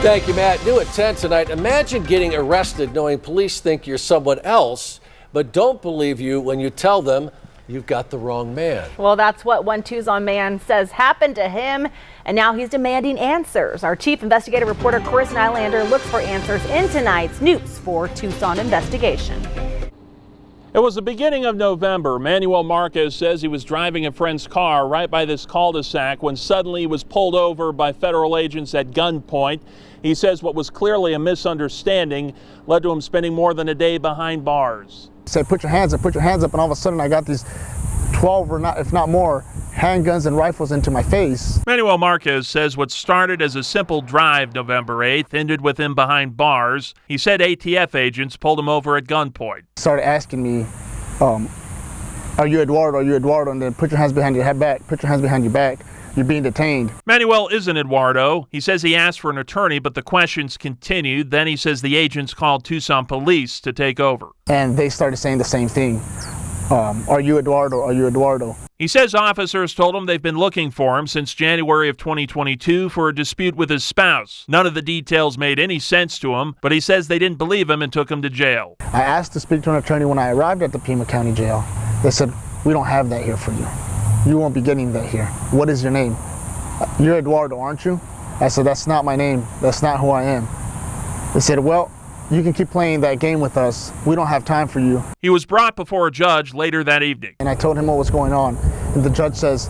Thank you, Matt. New at 10 tonight. Imagine getting arrested knowing police think you're someone else, but don't believe you when you tell them you've got the wrong man. Well, that's what one Tucson man says happened to him, and now he's demanding answers. Our chief investigative reporter, Chris Nylander, looks for answers in tonight's News 4 Tucson investigation. It was the beginning of November. Manuel Marquez says he was driving a friend's car right by this cul-de-sac when suddenly he was pulled over by federal agents at gunpoint. He says what was clearly a misunderstanding led to him spending more than a day behind bars. He said, put your hands up, and all of a sudden I got these 12 or not, if not more, handguns and rifles into my face. Manuel Marquez says what started as a simple drive November 8th ended with him behind bars. He said ATF agents pulled him over at gunpoint. Started asking me, are you Eduardo, and then put your hands behind your back, put your hands behind your back. You're being detained. Manuel isn't Eduardo. He says he asked for an attorney, but the questions continued. Then he says the agents called Tucson police to take over. And they started saying the same thing. Are you Eduardo? Are you Eduardo? He says officers told him they've been looking for him since January of 2022 for a dispute with his spouse. None of the details made any sense to him, but he says they didn't believe him and took him to jail. I asked to speak to an attorney when I arrived at the Pima County Jail. They said, we don't have that here for you. You won't be getting that here. What is your name? You're Eduardo, aren't you? I said, that's not my name. That's not who I am. They said, well, you can keep playing that game with us. We don't have time for you. He was brought before a judge later that evening. And I told him what was going on. And the judge says,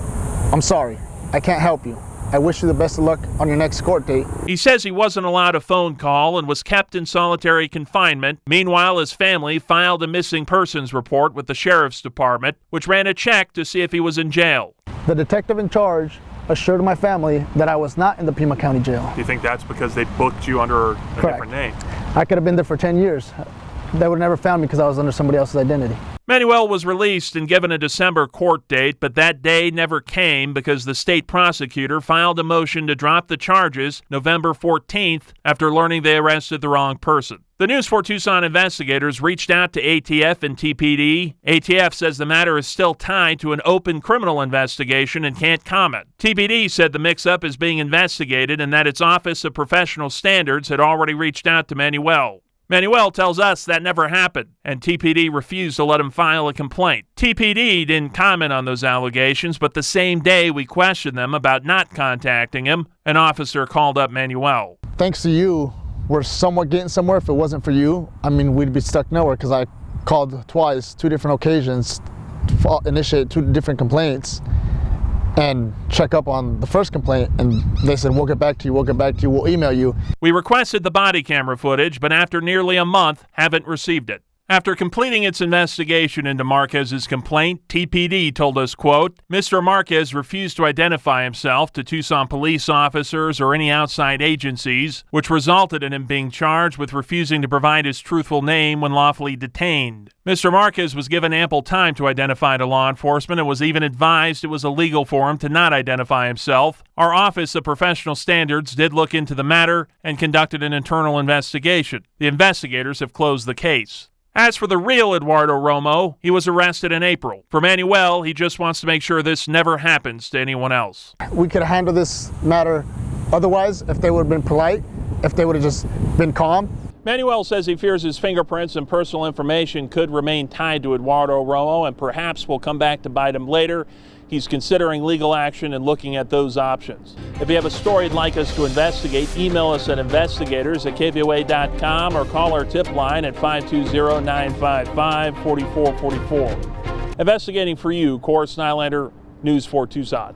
I'm sorry, I can't help you. I wish you the best of luck on your next court date. He says he wasn't allowed a phone call and was kept in solitary confinement. Meanwhile, his family filed a missing persons report with the sheriff's department, which ran a check to see if he was in jail. The detective in charge assured my family that I was not in the Pima County Jail. Do you think that's because they booked you under a different name? I could have been there for 10 years. They would have never found me because I was under somebody else's identity. Manuel was released and given a December court date, but that day never came because the state prosecutor filed a motion to drop the charges November 14th after learning they arrested the wrong person. The News 4 Tucson investigators reached out to ATF and TPD. ATF says the matter is still tied to an open criminal investigation and can't comment. TPD said the mix-up is being investigated and that its Office of Professional Standards had already reached out to Manuel. Manuel tells us that never happened, and TPD refused to let him file a complaint. TPD didn't comment on those allegations, but the same day we questioned them about not contacting him, an officer called up Manuel. Thanks to you, we're somewhat getting somewhere. If it wasn't for you, I mean, we'd be stuck nowhere because I called twice, 2 different occasions, to initiate 2 different complaints and check up on the first complaint, and they said, we'll get back to you, we'll email you. We requested the body camera footage, but after nearly a month, haven't received it. After completing its investigation into Marquez's complaint, TPD told us, quote, Mr. Marquez refused to identify himself to Tucson police officers or any outside agencies, which resulted in him being charged with refusing to provide his truthful name when lawfully detained. Mr. Marquez was given ample time to identify to law enforcement and was even advised it was illegal for him to not identify himself. Our Office of Professional Standards did look into the matter and conducted an internal investigation. The investigators have closed the case. As for the real Eduardo Romo, he was arrested in April. For Manuel, he just wants to make sure this never happens to anyone else. We could have handled this matter otherwise if they would have been polite, if they would have just been calm. Manuel says he fears his fingerprints and personal information could remain tied to Eduardo Romo and perhaps will come back to bite him later. He's considering legal action and looking at those options. If you have a story you'd like us to investigate, email us at investigators@KVOA.com or call our tip line at 520-955-4444. Investigating for you, Chris Nylander, News 4 Tucson.